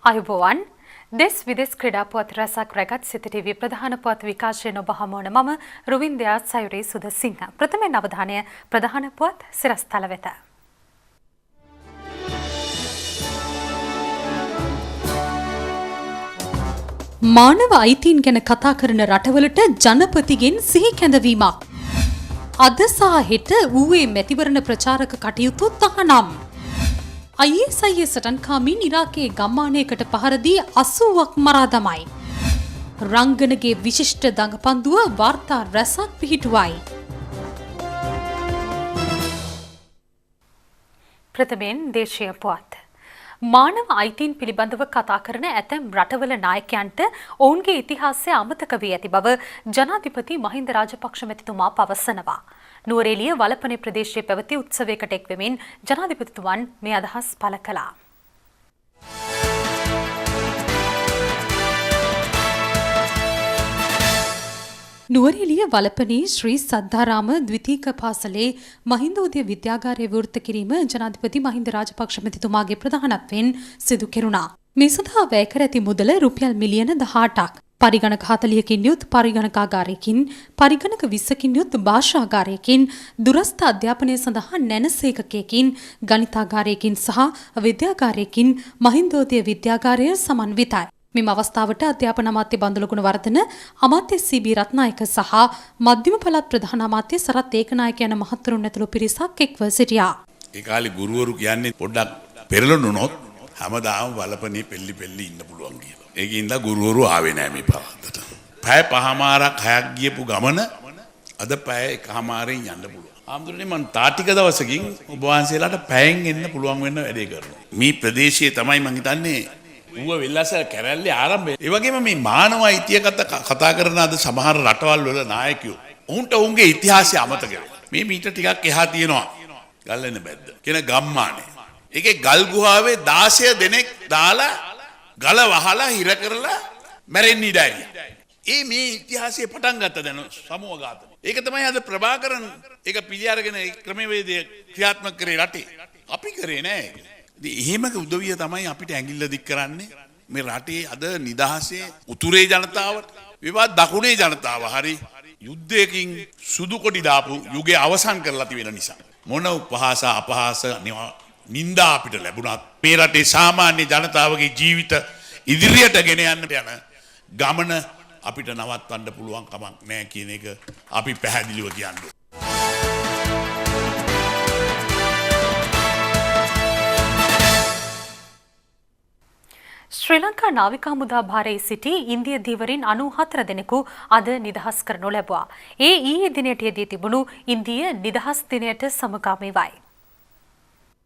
අයුබෝවන් දෙස් විදෙස් ක්‍රීඩා පුවත් රසක් රැගත් සිත ටීවී ප්‍රධාන පුවත් විකාශයෙන් ඔබ හමුවන මම රුවින්දයා සයුරී සුදසිංහ. ප්‍රථමයෙන් අවධානය ප්‍රධාන පුවත් සිරස්තල වෙත. මානව අයිතීන් ගැන කතා කරන රටවලට ජනපතිගෙන් සිහි කැඳවීමක්. අද සහ හෙට ඌවේ මැතිවරණ ප්‍රචාරක කටයුතු තහනම්. ISIS සටන්කාමීන් ඉරාකයේ ගම්මානයකට පහර දී 80ක් මරා දමයි. රංගනගේ විශිෂ්ට දඟපන්දුව වාර්තා රැසක් පිහිටුවයි. ප්‍රථමයෙන් දේශීය පුවත්. මානව අයිතීන් පිළිබඳව කතා කරන ඇතැම් රටවල නායකයන්ට ඔවුන්ගේ ඉතිහාසය අමතක වී ඇති බව ජනාධිපති මහින්ද රාජපක්ෂ මැතිතුමා පවසනවා. නුවරඑළිය වලපනේ ප්‍රදේශයේ පැවති උත්සවයකට එක් වෙමින් ජනාධිපතිතුමන් මේ අදහස් පළ කළා. නුවරඑළිය වලපනේ ශ්‍රී සද්ධාරාම ද්විතීක පාසලේ මහින්දෝදය විද්‍යාගාරය විවෘත කිරීම ජනාධිපති මහින්ද රාජපක්ෂ මැතිතුමාගේ ප්‍රධානත්වයෙන් සිදු කෙරුණා. මේ සඳහා වැය කර ඇති මුදල රුපියල් මිලියන 18ක්. පරිගණක 40කින් යුත් පරිගණකාගාරයකින් පරිගණක 20කින් යුත් භාෂාගාරයකින් දුරස්ථ අධ්‍යාපනය සඳහා නැනසේකකයකින් ගණිතාගාරයකින් සහ විද්‍යාගාරයකින් මහින්දෝදය විද්‍යාගාරය සමන්විතයි. මෙම අවස්ථාවට අධ්‍යාපන අමාත්‍ය බන්දුල ගුණවර්ධන අමාත්‍ය CB රත්නායක සහ මධ්‍යම පළාත් ප්‍රධාන අමාත්‍ය සරත් ඒකනායක යන මහත්වරුන් ඇතුළු පිරිසක් එක්ව සිටියා. ඒ කාලේ ගුරුවරු කියන්නේ පොඩ්ඩක් පෙරළුණොත් හැමදාම වලපනේ පෙල්ලි ඉන්න පුළුවන් කියලා. ඒකින්ද ගුරුවරු ආවේ නැහැ මේ පළාතට. පැය 5මාරක් 6ක් ගියපු ගමන අද පැය 1මාරෙන් යන්න පුළුවන්. ආම්දුරනේ මම තාටික දවසකින් ඔබ වහන්සේලාට පැයෙන් එන්න පුළුවන් වෙන්න වැඩේ කරනවා. මේ ප්‍රදේශයේ තමයි මම හිතන්නේ ඌව වෙල්ලස කැරැල්ලේ ආරම්භය. ඒ වගේම මේ මානව අයිතිය කතා කරන අද සමහර රටවල් වල නායකයෝ උන්ට උන්ගේ ඉතිහාසය අමතක වෙලා. මේ මීට ටිකක් එහා තියෙනවා ගල්ලෙන බැද්ද කියන ගම්මානේ. ඒකේ ගල් ගුහාවේ 16 දෙනෙක් දාලා ගල වහලා හිර කරලා මැරෙන්න ඉඩයි. මේ ඉතිහාසයේ පටන් ගත්ත දැන් සමූහ ඝාතන. ඒක තමයි අද ප්‍රභාකරන් ඒක පිළි අරගෙන ක්‍රමවේදය ක්‍රියාත්මක කරේ රටේ. අපි කරේ නෑ. එහෙම උදවිය තමයි අපිට ඇඟිල්ල දික් කරන්නේ මේ රටේ අද නිදහසේ උතුරේ ජනතාවට විවාද දකුණේ ජනතාව හරි යුද්ධයකින් සුදු කොටි දාපු යුගයේ අවසන් කරලා තිබෙන නිසා මොන උපහාස අපහාස නින්දා අපිට ලැබුණත් මේ රටේ සාමාන්‍ය ජනතාවගේ ජීවිත ඉදිරියට ගෙන යන්නට යන ගමන අපිට නවත්වන්න පුළුවන් කමක් නැහැ කියන එක අපි පැහැදිලිව කියන්නේ. ශ්‍රී ලංකා නාවික හමුදා භාරයේ සිටි ඉන්දිය දීවරින් 94 දෙනෙකු අද නිදහස් කරනු ලැබුවා. ඊයේ දිනයට යෙදී තිබුණු ඉන්දිය නිදහස් දිනයට සමගාමීවයි.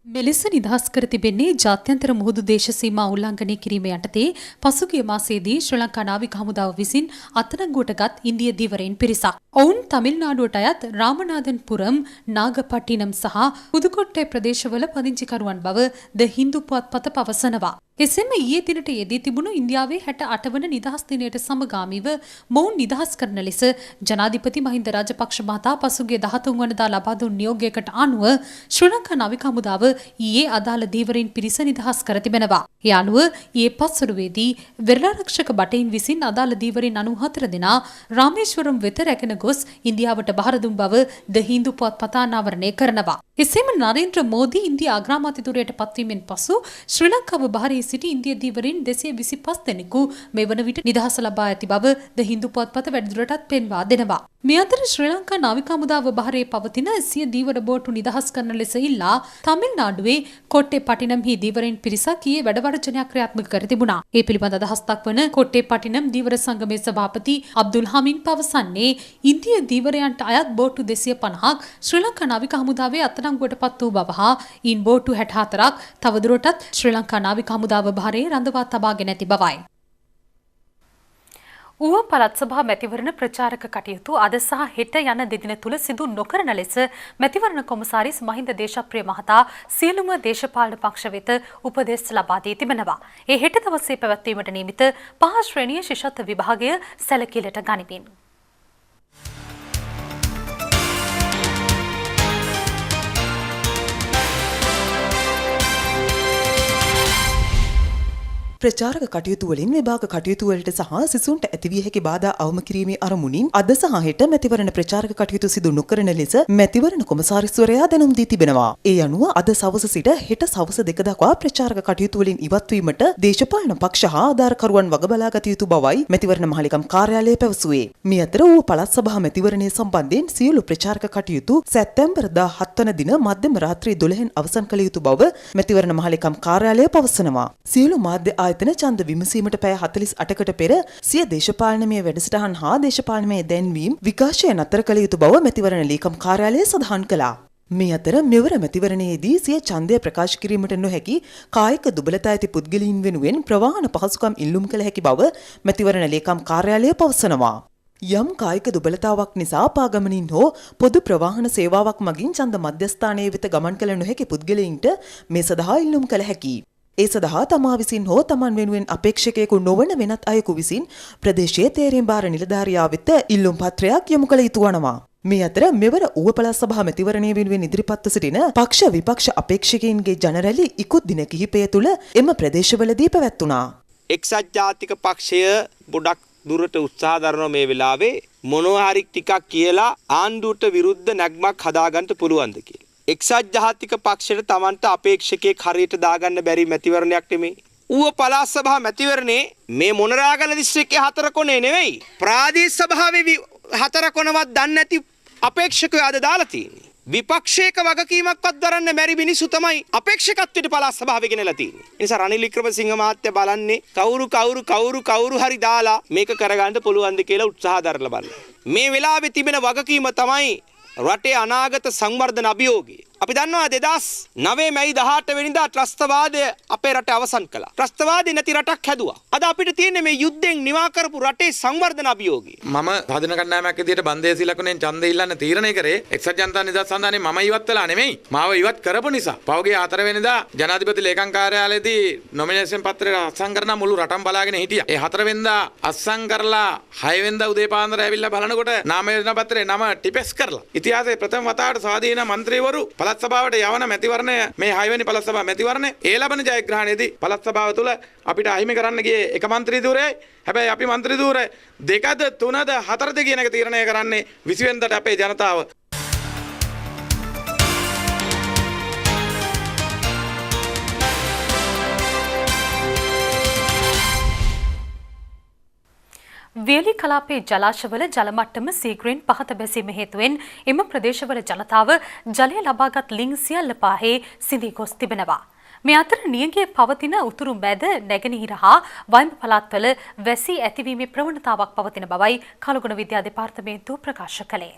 මෙලෙස නිදහස් කර තිබෙන්නේ ජාත්‍යන්තර මුහුදු දේශ සීමා උල්ලංඝනය කිරීම යටතේ පසුගිය මාසයේදී ශ්‍රී ලංකා නාවික හමුදාව විසින් අත්අඩංගුවටගත් ඉන්දිය දීවරයින් පිරිසක්. ඔවුන් තමිල්නාඩුවට අයත් රාමනාදන්පුරම්, නාගපට්ටිනම් සහ පුදුකොට්ටේ ප්‍රදේශවල පදිංචිකරුවන් බව ද හින්දු පුවත්පත පවසනවා. එසේම ඊයේ දිනට යෙදී තිබුණු ඉන්දියාවේ 68 වන නිදහස් දිනයට සමගාමීව මොවුන් නිදහස් කරන ලෙස ජනාධිපති මහින්ද රාජපක්ෂ මහතා පසුගිය 13 වනදා ලබා දුන් නියෝගයකට අනුව ශ්‍රී ලංකා නාවික හමුදාව ඊයේ අදාළ දීවරින් පිරිස නිදහස් කර තිබෙනවා. ඒ අනුව ඊයේ පස්වරුවේදී වෙරළාරක්ෂක බටයින් විසින් අදාළ දීවරින් 94 දෙනා රාමේශ්වරම් වෙත රැගෙන ගොස් ඉන්දියාවට බහර දුන් බව ද හින්දු පුවත්පත අනාවරණය කරනවා. එසේම නරේන්ද්‍ර මෝදී ඉන්දියා අග්‍රාමාත්‍යතුරයට පත්වීමෙන් පසු ශ්‍රී ලංකාව බහරේ සිටි ඉන්දිය දීවරින් 225 දෙනෙකු මේ වන විට නිදහස ලබා ඇති බව ද හින්දු පුවත්පත වැඩිදුරටත් පෙන්වා දෙනවා. මේ අතර ශ්‍රී ලංකා නාවික හමුදාව බහරේ පවතින සිය දීවර බෝට්ටු නිදහස් කරන ලෙස ඉල්ලා තමිල්නාඩුවේ කොට්ටේ පටිනම්හි දීවරයින් පිරිසක් ඊයේ වැඩවර්ජනයක් ක්‍රියාත්මක කර තිබුණා. ඒ පිළිබඳ අදහස් දක්වන කොට්ටේ පටිනම් දීවර සංගමේ සභාපති අබ්දුල් හමීන් පවසන්නේ ඉන්දිය දීවරයන්ට අයත් බෝට්ටු 250ක් ශ්‍රී ලංකා නාවික හමුදාවේ අත්අඩංගුවට පත් වූ බව හා ඉන් බෝට්ටු 64ක් තවදුරටත් ශ්‍රී ලංකා නාවික හමුදාව බහරේ රඳවා තබාගෙන ඇති බවයි. ඌව පළාත් සභා මැතිවරණ ප්‍රචාරක කටයුතු අද සහ හෙට යන දෙදින තුල සිදු නොකරන ලෙස මැතිවරණ කොමසාරිස් මහින්ද දේශප්‍රිය මහතා සියලුම දේශපාලන පක්ෂ වෙත උපදෙස් ලබා දී තිබෙනවා. ඒ හෙට දවසේ පැවැත්වීමට නියමිත 5 ශ්‍රේණිය ශිෂ්‍යත්ව විභාගය සැලකිලිට ගනිමින් ප්‍රචාරක කටයුතු වලින් විභාග කටයුතු වලට සහ සිසුන්ට ඇතිවිය හැකි බාධා අවම කිරීමේ අරමුණින් අද සහ හෙට මැතිවරණ ප්‍රචාරක කටයුතු සිදු නොකරන ලෙස මැතිවරණ කොමසාරිස්වරයා දැනුම් දී තිබෙනවා. ඒ අනුව අද සවස සිට හෙට සවස 2 දක්වා ප්‍රචාරක කටයුතු වලින් ඉවත් වීමට දේශපාලන පක්ෂ හා ආධාරකරුවන් වග බලා ගත යුතු බවයි මැතිවරණ මහලේකම් කාර්යාලය පැවසුවේ. මේ අතර ඌ පළාත් සභා මැතිවරණය සම්බන්ධයෙන් සියලු ප්‍රචාරක කටයුතු සැප්තැම්බර් 17 වන දින මධ්‍යම රාත්‍රී 12න් අවසන් කළ යුතු බව මැතිවරණ මහලේකම් කාර්යාලය පවසනවා. සියලු මාධ්‍ය ආයතන ඡන්ද විමසීමට පැය 48කට පෙර සිය දේශපාලනමය වැඩසටහන් හා දේශපාලනමය දැන්වීම් විකාශය නතර කළ යුතු බව මැතිවරණ ලේකම් කාර්යාලය සඳහන් කළා. මේ අතර මෙවර මැතිවරණයේදී සිය ඡන්දය ප්‍රකාශ කිරීමට නොහැකි කායික දුබලතා ඇති පුද්ගලයන් වෙනුවෙන් ප්‍රවාහන පහසුකම් ඉල්ලුම් කළ හැකි බව මැතිවරණ ලේකම් කාර්යාලය පවසනවා. යම් කායික දුබලතාවක් නිසා පාගමනින් හෝ පොදු ප්‍රවාහන සේවාවක් මගින් ඡන්ද මධ්‍යස්ථානයේ වෙත ගමන් කළ නොහැකි පුද්ගලයින්ට මේ සඳහා ඉල්ලුම් කළ හැකියි. ඒ සඳහා තමා විසින් හෝ තමන් වෙනුවෙන් අපේක්ෂකයෙකු නොවන වෙනත් අයෙකු විසින් ප්‍රදේශයේ තේරීම් බාර නිලධාරියා වෙත ඉල්ලුම් පත්‍රයක් යොමු කළ යුතු වනවා. මේ අතර මෙවර ඌව පළාත් සභා මැතිවරණය වෙනුවෙන් ඉදිරිපත්ව සිටින පක්ෂ විපක්ෂ අපේක්ෂකයින්ගේ ජනරැලි ඉක්ුත් දින කිහිපය තුළ එම ප්‍රදේශවලදී පැවැත්වුණා. එක්සත් ජාතික පක්ෂය ගොඩක් දුරට උත්සාහ දරනවා මේ වෙලාවේ මොනවා හරි ටිකක් කියලා ආණ්ඩුවට විරුද්ධ නැග්මක් හදාගන්න පුළුවන්ද කියලා. එක්සත් ජාතික පක්ෂයට Tamanට අපේක්ෂකයෙක් හරියට දාගන්න බැරි මැතිවරණයක් නෙමෙයි. ඌව පළාත් සභා මැතිවරණේ මේ මොනරාගල දිස්ත්‍රික්කයේ 4 කොනේ නෙවෙයි. ප්‍රාදේශ සභාවේ 4 කොනවත් දන්නේ නැති අපේක්ෂකයෝ අද දාලා තියෙන්නේ. විපක්ෂයක වගකීමක්වත් දරන්න බැරි මිනිස්සු තමයි අපේක්ෂකත්වයට පළාත් සභාවේ ගෙනලා තියෙන්නේ. ඒ නිසා රනිල් වික්‍රමසිංහ මහත්තයා බලන්නේ කවුරු හරි දාලා මේක කරගන්න පුළුවන්ද කියලා උත්සාහ දරලා බලන්න. මේ වෙලාවේ තිබෙන වගකීම තමයි රටේ අනාගත සංවර්ධන අභියෝගය. අපි දන්නවා 2009 මැයි 18 වෙනිදා ත්‍රස්තවාදය අපේ රටේ අවසන් කළා. ත්‍රස්තවාදී නැති රටක් හැදුවා. අද අපිට තියෙන්නේ මේ යුද්ධෙන් නිවා කරපු රටේ සංවර්ධන අභියෝගය. මම සාධන කණ්ඩායමක් විදියට බන්දේසි ලකුණෙන් ඡන්දය ඉල්ලන්න තීරණය කරේ එක්සත් ජනතා නිදහස් සන්ධානයේ මම ඉවත් වෙලා නෙමෙයි. මාව ඉවත් කරපු නිසා. පහුගිය 4 වෙනිදා ජනාධිපති ලේකම් කාර්යාලයේදී නොමිනේෂන් පත්‍රය අත්සන් කරන මුළු රටම බලාගෙන හිටියා. ඒ 4 වෙනිදා අත්සන් කරලා 6 වෙනිදා උදේ පාන්දර ඇවිල්ලා බලනකොට නාමයේන පත්‍රේ නම ටිපෙස් කරලා. ඉතිහාසයේ ප්‍රථම වතාවට ස්වාධීන മന്ത്രിවරු පළාත් සභාවට යවන මැතිවරණය මේ 6 වෙනි පළාත් සභාව මැතිවරණය ඒ ලබන ජයග්‍රහණයේදී පළාත් සභාව තුළ අපිට අහිමි කරන්න ගියේ එක മന്ത്രി ධූරයයි. හැබැයි අපි മന്ത്രി ධූරය 2ද 3ද 4ද කියන එක තීරණය කරන්නේ 20 වෙනිදාට අපේ ජනතාව. වේලි කලාපයේ ජලාශවල ජල මට්ටම සීඝ්‍රයෙන් පහත බැසීම හේතුවෙන් එම ප්‍රදේශවල ජනතාව ජලය ලබාගත් ලිං සියල්ල පාහේ සිඳී ගොස් තිබෙනවා. මේ අතර නියඟේ පවතින උතුරු මැද නැගෙනහිර හා වයඹ පළාත්වල වැසි ඇතිවීමේ ප්‍රවණතාවක් පවතින බවයි කලගුණ විද්‍යා දෙපාර්තමේන්තුව ප්‍රකාශ කළේ.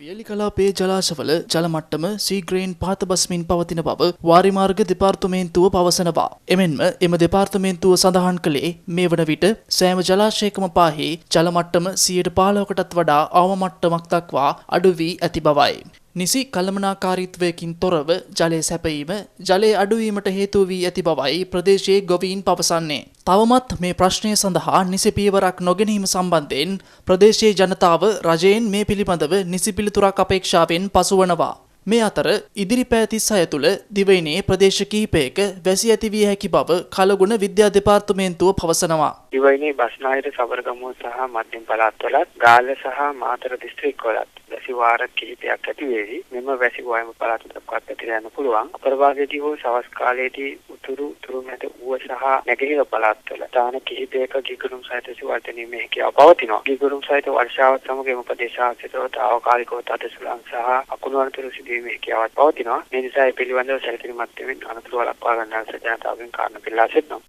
වියලි කලාපයේ ජලාශවල ජල මට්ටම සීඝ්‍රයෙන් පහත බස්මින් පවතින බව වාරිමාර්ග දෙපාර්තමේන්තුව පවසනවා. එමෙන්ම එම දෙපාර්තමේන්තුව සඳහන් කළේ මේ වන විට සෑම ජලාශයකම පාහේ ජල මට්ටම 15%කටත් වඩා අවම මට්ටමක් දක්වා අඩු වී ඇති බවයි. නිසි කළමනාකාරීත්වයකින් තොරව ජලය සැපයීම ජලය අඩුවීමට හේතු වී ඇති බවයි ප්‍රදේශයේ ගොවීන් පවසන්නේ. තවමත් මේ ප්‍රශ්නය සඳහා නිසි පියවරක් නොගැනීම සම්බන්ධයෙන් ප්‍රදේශයේ ජනතාව රජයෙන් මේ පිළිබඳව නිසි පිළිතුරක් අපේක්ෂාවෙන් පසුවනවා. මේ අතර ඉදිරි පැය 36 තුළ දිවයිනේ ප්‍රදේශ කිහිපයක වැසි ඇති විය හැකි බව කලගුණ විද්‍යා දෙපාර්තමේන්තුව පවසනවා. දිවයිනේ බස්නාහිර සබරගමුව සහ මධ්‍යම පළාත්වලත් ගාල්ල සහ මාතර දිස්ත්‍රික්කවලත් වැසි වාර කිහිපයක් ඇති වේවි. මෙම වැසි වයඹ පළාත් දක්වා පැතිර යන්න පුළුවන්. අපර භාගයේදී හෝ සවස් කාලයේදී උතුරු මැද ඌව සහ නැගෙනහිර පළාත්වල ස්ථාන කිහිපයක ගිගුරුම් සහිත සිවර්ධනීමේ හැකියාව පවතිනවා. ගිගුරුම් සහිත වර්ෂාවත් සමග එම ප්‍රදේශාංශවල තාවකාලිකව තදසුළං සහ අකුණු අනතුරු සිදුවීමේ හැකියාවක් පවතිනවා. මේ නිසා මේ පිළිබඳව සැලකිලිමත් වෙමින් අනතුරු වළක්වා ගන්නා ජනතාවගෙන් කාරණා පිළිලා සිටිනවා.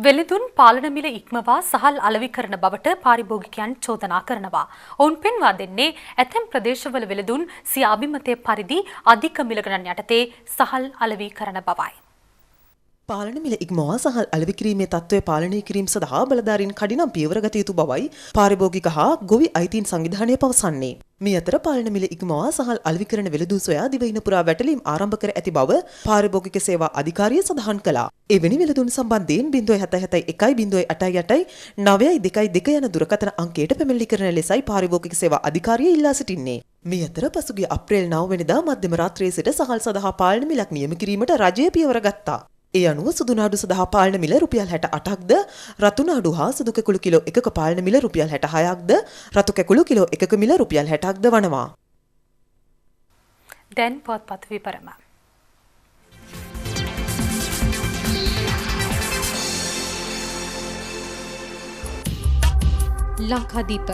වෙළඳුන් පාලන මිල ඉක්මවා සහල් අලෙවි කරන බවට පාරිභෝගිකයන් චෝදනා කරනවා. ඔවුන් පෙන්වා දෙන්නේ ඇතැම් ප්‍රදේශවල වෙළඳුන් සිය අභිමතය පරිදි අධික මිල ගණන් යටතේ සහල් අලෙවි කරන බවයි. පාලන මිල ඉක්මවා සහල් අලෙවි කිරීමේ තත්ත්වය පාලනය කිරීම සඳහා බලධාරීන් කඩිනම් පියවර ගත යුතු බවයි පාරිභෝගික හා ගොවි අයිතීන් සංවිධානය පවසන්නේ. මේ අතර පාලන මිල ඉක්මවා සහල් අලෙවිකරන වෙළඳ සොයා දිවයින පුරා වැටලීම් ආරම්භ කර ඇති බව පාරිභෝගික සේවා අධිකාරිය සඳහන් කළා. එවැනි වෙළඳුන් සම්බන්ධයෙන් 077 1 922 යන දුරකථන අංකයට පැමිණිලි කරන ලෙසයි පාරිභෝගික සේවා අධිකාරිය ඉල්ලා සිටින්නේ. මේ අතර පසුගිය අප්‍රේල් 9 වෙනිදා මධ්‍යම රාත්‍රියේ සිට සහල් සඳහා පාලන මිලක් නියම කිරීමට රජය පියවර ගත්තා. ඒ අනුව සුදු නාඩු සඳහා පාලන මිල රුපියල් 68ක්ද රතු නාඩු හා සුදු කැකුළු කිලෝ එකක පාලන මිල රුපියල් 66ක්ද රතු කැකුළු කිලෝ එකක මිල රුපියල් 60ක්ද වනවා. දැන් පොත්පත් විපරම. ලංකාදීප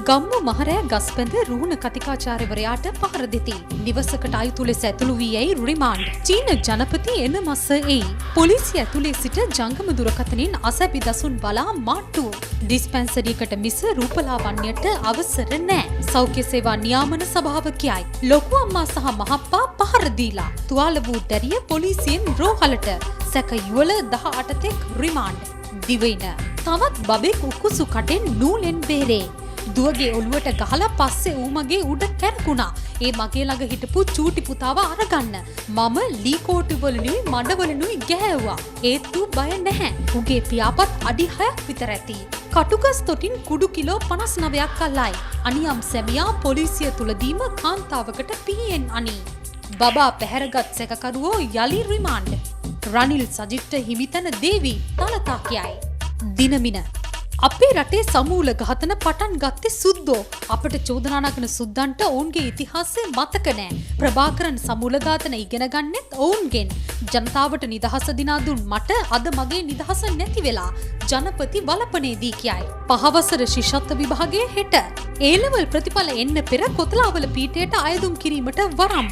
ගම්මු මහරෑ ගස්පැඳ රුහුණ කතිකාචාර්යවරයාට පහර දෙති. නිවසකට අයුතු ලෙස ඇතුළු වී යයි රිමාන්ඩ්. චීන ජනපති එන මස එයි. පොලිසිය ඇතුලේ සිට ජංගම දුරකථනින් අසැපි දසුන් බලා මාට්ටු. ඩිස්පැන්සරියකට මිස රූපලාවන්‍යයට අවසර නෑ. සෞඛ්‍ය සේවා නියාමන සභාව කියයි. ලොකු අම්මා සහ මහප්පා පහර දීලා. තුවාල වූ දැරිය පොලිසියෙන් රෝහලට. සැක යුවල 18 තෙක් රිමාන්ඩ්. දිවයින තවත් බබෙක් උකුසු කටෙන් නූලෙන් බේරේ. දුවගේ ඔළුවට ගහලා පස්සේ ඌ මගේ උඩ කැරකුණා. ඒ මගේ ළඟ හිටපු චූටි පුතාව අරගන්න. මම ලී කෝටු වලුයි මඩවලුයි ගැහැව්වා. ඒත් ඌ බය නැහැ. ඌගේ පියාපත් අඩි 6ක් විතර ඇති. කටුගස් තොටින් කුඩු කිලෝ 59ක් අල්ලයි. අනියම් සැමියා පොලිසිය තුලදීම කාන්තාවකට පිහියෙන් අනි. බබා පැහැරගත් සැකකරුවෝ යලි රිමාන්ඩ්. රනිල් සජිත්ට හිමිතන දේවි තලතා කියයි. දිනමින අපේ රටේ සමූල ඝාතන පටන් ගත්තේ සුද්දෝ. අපට චෝදනා නගන සුද්දන්ට ඔවුන්ගේ ඉතිහාසය මතක නෑ. ප්‍රභාකරන් සමූල ඝාතන ඉගෙන ගන්නෙත් ඔවුන්ගෙන්. ජනතාවට නිදහස දිනා දුන් මට අද මගේ නිදහස නැති වෙලා ජනපති වලපනේදී කියයි. පහවසර ශිෂ්‍යත්ව විභාගයේ හෙට. A-level ප්‍රතිඵල එන්න පෙර කොතලාවල පීඨයට අයදුම් කිරීමට වරම්.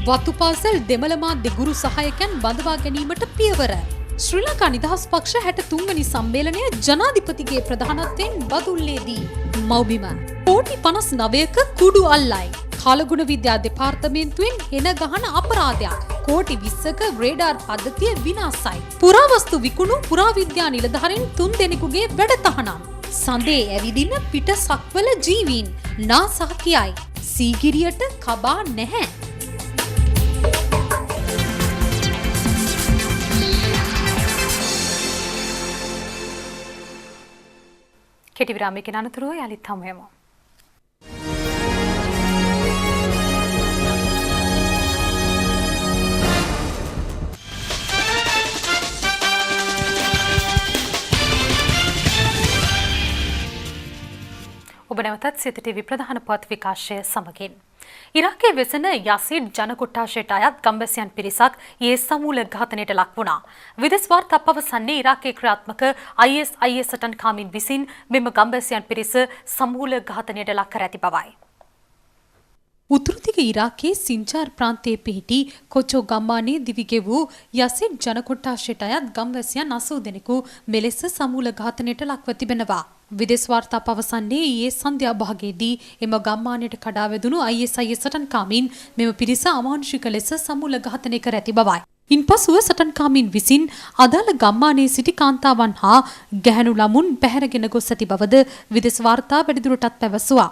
වතුපාසල් දෙමළ මාධ්‍ය ගුරු සහායකයන් බඳවා ගැනීමට පියවර. ශ්‍රී ලංකා නිදහස් පක්ෂ 63 වෙනි සම්මේලනය ජනාධිපතිගේ ප්‍රධානත්වයෙන් බදුල්ලේදී මව්බිම කෝටි 59ක කුඩු අල්ලයි. කාලගුණ විද්‍යා දෙපාර්තමේන්තුවෙන් හෙන ගහන අපරාධයක්. කෝටි 20ක රේඩාර් පද්ධතිය විනාශයි. පුරාවස්තු විකුණු පුරාවිද්‍යා නිලධාරීන් 3 දෙනෙකුගේ වැඩතහනම්. සඳේ ඇවිදින පිටසක්වල ජීවීන් නාසා කියයි. සීගිරියට කබා නැහැ. කෙටි විරාමයකින් අනතුරුව යලිත් හමු වෙමු. ඔබ නැවතත් සිත ටීවී ප්‍රධාන පොත් විකාශය සමගින්. ඉරාකයේ වෙසෙන යසීඩ් ජනකොට්ටාශයට අයත් ගම්වැසියන් පිරිසක් ඊයේ සමූල ඝාතනයට ලක් වුණා. විදෙස් වාර්තා පවසන්නේ ඉරාකයේ ක්‍රියාත්මක ISIS සටන්කාමීන් විසින් මෙම ගම්වැසියන් පිරිස සමූල ඝාතනයට ලක් කර ඇති බවයි. උතුරුදිග ඉරාකයේ සින්ජාර් ප්‍රාන්තයේ පිහිටි කොචෝ ගම්මානයේ දිවිගෙවූ යසීඩ් ජනකොට්ටාශයට අයත් ගම්වැසියන් 80 දෙනෙකු මෙලෙස සමූල ඝාතනයට ලක්ව තිබෙනවා. විදෙස් වාර්තා පවසන්නේ ඊයේ සන්ධ්‍යා භාගයේදී එම ගම්මානයට කඩා වැදුණු ISIS සටන්කාමීන් මෙම පිරිස අමානුෂික ලෙස සමූල ඝාතනය කර ඇති බවයි. ඉන්පසුව සටන්කාමීන් විසින් අදාළ ගම්මානයේ සිටි කාන්තාවන් හා ගැහැණු ළමුන් පැහැරගෙන ගොස් ඇති බවද විදෙස් වාර්තා වැඩිදුරටත් පැවසුවා.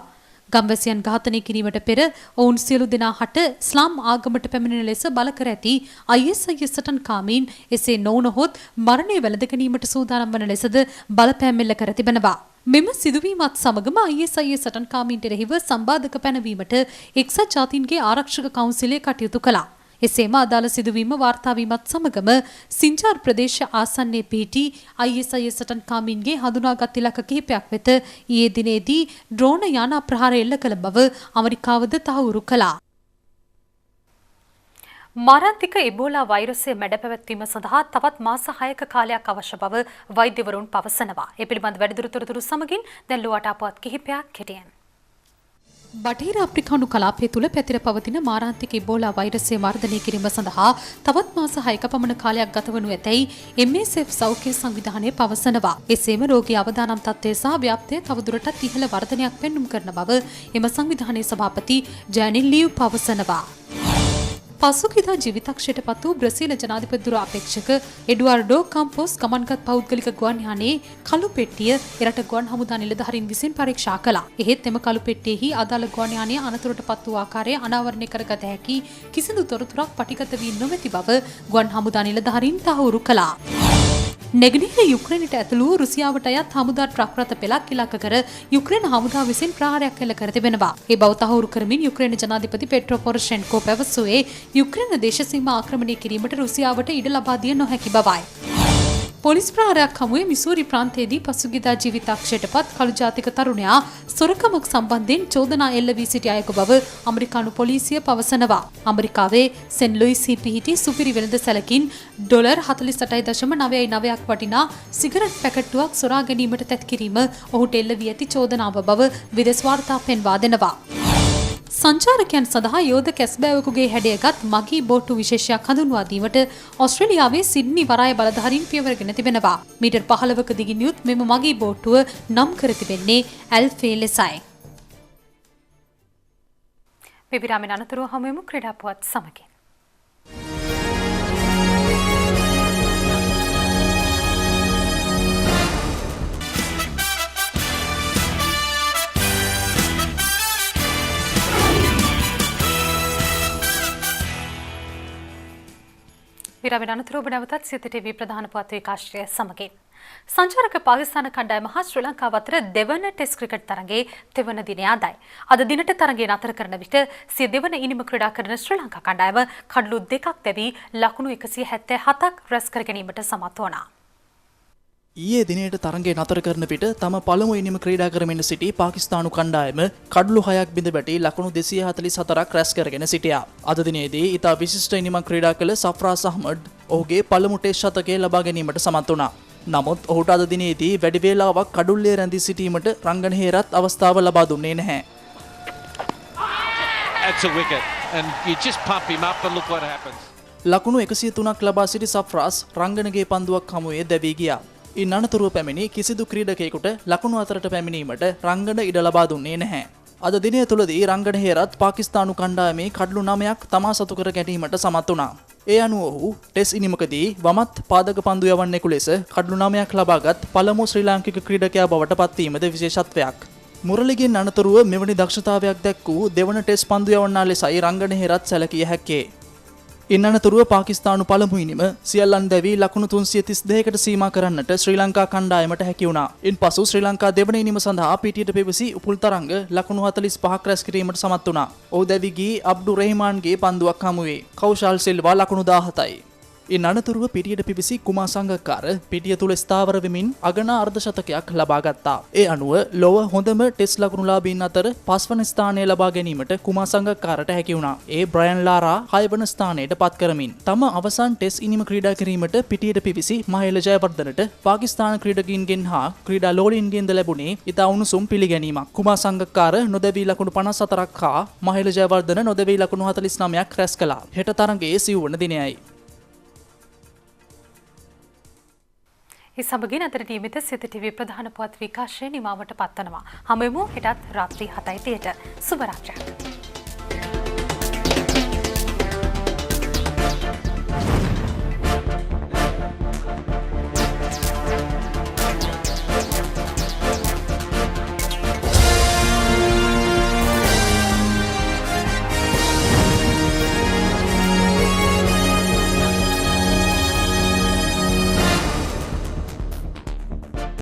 ගම්වැසියන් ඝාතනය කිරීමට පෙර ඔවුන් සියලු දෙනා හට ඉස්ලාම් ආගමට පැමිණෙන ලෙස බල කර ඇති ISIS සටන්කාමීන් එසේ නොවුනහොත් මරණය වැළඳ ගැනීමට සූදානම් වන ලෙසද බලපෑම් එල්ල කර තිබෙනවා. මෙම සිදුවීමත් සමගම ISIS සටන්කාමීන්ට එරෙහිව සම්බාධක පැනවීමට එක්සත් ජාතීන්ගේ ආරක්ෂක කවුන්සිලය කටයුතු කළා. එසේම අදාළ සිදුවීම වාර්තා වීමත් සමගම සින්ජාර් ප්‍රදේශ ආසන්නයේ පිහිටි ISIS සටන්කාමීන්ගේ හඳුනාගත් ඉලක්ක කිහිපයක් වෙත ඊයේ දිනේදී ඩ්‍රෝන යාන ප්‍රහාර එල්ල කළ බව ඇමරිකාවද තහවුරු කළා. මාරාන්තික ඉබෝලා වෛරසය මැඩ පැවැත්වීම සඳහා තවත් මාස 6ක කාලයක් අවශ්‍ය බව වෛද්‍යවරුන් පවසනවා. ඒ පිළිබඳ වැඩිදුර තොරතුරු සමගින් දැන් ලුවට අපවත් කිහිපයක් කෙටියෙන්. බටහිර අප්‍රිකානු කලාපය තුළ පැතිර පවතින මාරාන්තික ඉබෝලා වෛරසය මර්ධනය කිරීම සඳහා තවත් මාස 6ක පමණ කාලයක් ගතවනු ඇතැයි MSF සෞඛ්‍ය සංවිධානය පවසනවා. එසේම රෝගී අවදානම් තත්ත්වය සහ ව්‍යාප්තිය තවදුරටත් ඉහළ වර්ධනයක් පෙන්නුම් කරන බව එම සංවිධානයේ සභාපති ජැනින් ලියු පවසනවා. පසුගියදා ජීවිතක්ෂයට පත් වූ බ්‍රසීල ජනාධිපති දුර අපේක්ෂක එඩුවාර්ඩෝ කාම්පොස් ගමන්ගත් පෞද්ගලික ගුවන් යානයේ කළු පෙට්ටිය එරට ගුවන් හමුදා නිලධාරීන් විසින් පරීක්ෂා කළා. එහෙත් එම කළු පෙට්ටියෙහි අදාළ ගුවන් යානය අනතුරට පත් වූ ආකාරය අනාවරණය කරගත හැකි කිසිදු තොරතුරක් පටිගත වී නොමැති බව ගුවන් හමුදා නිලධාරීන් තහවුරු කළා. නැගෙනහිර යුක්‍රේනයට ඇතුළු වූ රුසියාවට අයත් හමුදා ට්‍රක් රථ පෙළක් ඉලක්ක කර යුක්‍රේන හමුදාව විසින් ප්‍රහාරයක් එල්ල කර තිබෙනවා. ඒ බව තහවුරු කරමින් යුක්‍රේන ජනාධිපති පෙට්‍රෝ පොරොෂෙන්කෝ පැවසුවේ යුක්‍රේන දේශ සීමා ආක්‍රමණය කිරීමට රුසියාවට ඉඩ ලබා දිය නොහැකි බවයි. පොලිස් ප්‍රහාරයක් හමුවේ මිසූරි ප්‍රාන්තයේදී පසුගියදා ජීවිතක්ෂයට පත් කළු ජාතික තරුණයා සොරකමක් සම්බන්ධයෙන් චෝදනා එල්ල වී සිටි අයෙකු බව ඇමරිකානු පොලිසිය පවසනවා. ඇමරිකාවේ සෙන් ලුයිස්හි පිහිටි සුපිරි වෙළඳ සැලකින් $48.99ක් වටිනා සිගරට් පැකට්ටුවක් සොරා ගැනීමට තැත් කිරීම ඔහුට එල්ල වී ඇති චෝදනාව බව විදෙස් වාර්තා පෙන්වා දෙනවා. සංචාරකයන් සඳහා යෝධ කැස්බෑවකුගේ හැඩයගත් මගී බෝට්ටු විශේෂයක් හඳුන්වා දීමට ඔස්ට්‍රේලියාවේ සිඩ්නි වරාය බලධාරීන් පියවරගෙන තිබෙනවා. මීටර් 15ක දිගින් යුත් මෙම මගී බෝට්ටුව නම් කර තිබෙන්නේ ඇල්ෆේ ලෙසයි. මේ විරාමයෙන් අනතුරුව හමුවෙමු ක්‍රීඩා පුවත් සමගින්. විරාමයෙන් අනතුරුව ඔබ නැවතත් සිත ටීවී ප්‍රධාන පුවත් විකාශය සමගින්. සංචාරක පාකිස්තාන කණ්ඩායම හා ශ්‍රී ලංකාව අතර දෙවන ටෙස්ට් ක්‍රිකට් තරගයේ තෙවන දිනය අදයි. අද දිනට තරගය නතර කරන විට සිය දෙවන ඉනිම ක්‍රීඩා කරන ශ්‍රී ලංකා කණ්ඩායම කඩලු දෙකක් දැවී ලකුණු 177ක් රැස් කර ගැනීමට සමත් වුණා. ඊයේ දිනේට තරගය නතර කරන විට තම පළමු ඉනිම ක්‍රීඩා කරමින් සිටි පාකිස්තානු කණ්ඩායම කඩලු 6ක් බිඳ වැටි ලකුණු 244ක් රැස් කරගෙන සිටියා. අද දිනේදී ඉතා විශිෂ්ට ඉනිමක් ක්‍රීඩා කළ සෆ්රාස් අහ්මඩ් ඔහුගේ පළමු ටෙස්ට් ශතකය ලබා ගැනීමට සමත් වුණා. නමුත් ඔහුට අද දිනේදී වැඩි වේලාවක් කඩුල්ලේ රැඳී සිටීමට රංගන හේරත් අවස්ථාව ලබා දුන්නේ නැහැ. ලකුණු 103ක් ලබා සිටි සෆ්රාස් රංගනගේ පන්දුවක් හමුවේ දැවී ගියා. ඉන් අනතුරුව පැමිණි කිසිදු ක්‍රීඩකයෙකුට ලකුණු අතරට පැමිණීමට රංගන ඉඩ ලබා දුන්නේ නැහැ. අද දිනය තුලදී රංගන හේරත් පාකිස්තානු කණ්ඩායමේ කඩලු 9ක් තමා සතු කර ගැනීමට සමත් වුණා. ඒ අනුව ඔහු ටෙස්ට් ඉනිමකදී වමත් පාදක පන්දු යවන්නෙකු ලෙස කඩලු 9ක් ලබාගත් පළමු ශ්‍රී ලාංකික ක්‍රීඩකයා බවට පත්වීමද විශේෂත්වයක්. මුරලිගෙන් අනතුරුව මෙවැනි දක්ෂතාවයක් දැක්වූ දෙවන ටෙස්ට් පන්දු යවන්නා ලෙසයි රංගන හේරත් සැලකිය හැක්කේ. ඉන් අනතුරුව පාකිස්තානු පළමු ඉනිම සියල්ලන් දැවී ලකුණු 332කට සීමා කරන්නට ශ්‍රී ලංකා කණ්ඩායමට හැකි වුණා. ඉන්පසු ශ්‍රී ලංකා දෙවන ඉනිම සඳහා පිටියට පෙවසි උපුල් තරංග ලකුණු 45ක් රැස් කිරීමට සමත් වුණා. ඔහු දැවී ගී අබ්ඩු රෙහිමාන්ගේ පන්දුවක් හමුවේ. කෞෂාල් සිල්වා ලකුණු 17යි. ඉන් අනතුරුව පිටියට පිවිසි කුමා සංගක්කාර පිටිය තුල ස්ථාවර වෙමින් අගනා අර්ධශතකයක් ලබා ගත්තා. ඒ අනුව ලොව හොඳම ටෙස්ට් ලකුණුලාභීන් අතර 5 වන ස්ථානය ලබා ගැනීමට කුමා සංගක්කාරට හැකි වුණා. ඒ බ්‍රයන් ලාරා 6 වන ස්ථානයට පත් කරමින් තම අවසන් ටෙස්ට් ඉනිම ක්‍රීඩා කිරීමට පිටියට පිවිසි මහේල ජයවර්ධනට පාකිස්තාන ක්‍රීඩකයින්ගෙන් හා ක්‍රීඩා ලෝලීන්ගෙන්ද ලැබුණේ ඉතා උණුසුම් පිළිගැනීමක්. කුමා සංගක්කාර නොදැවී ලකුණු 54ක් හා මහේල ජයවර්ධන නොදැවී ලකුණු 49ක් රැස් කළා. හෙට තරගයේ සිව්වන දිනයයි. ඒ සමගින් අතර නියමිත සිත ටීවී ප්‍රධාන පුවත් විකාශය නිමාවට පත්වනවා. හමුවෙමු හෙටත් රාත්‍රී 7:30ට. සුබ රාත්‍රියක්.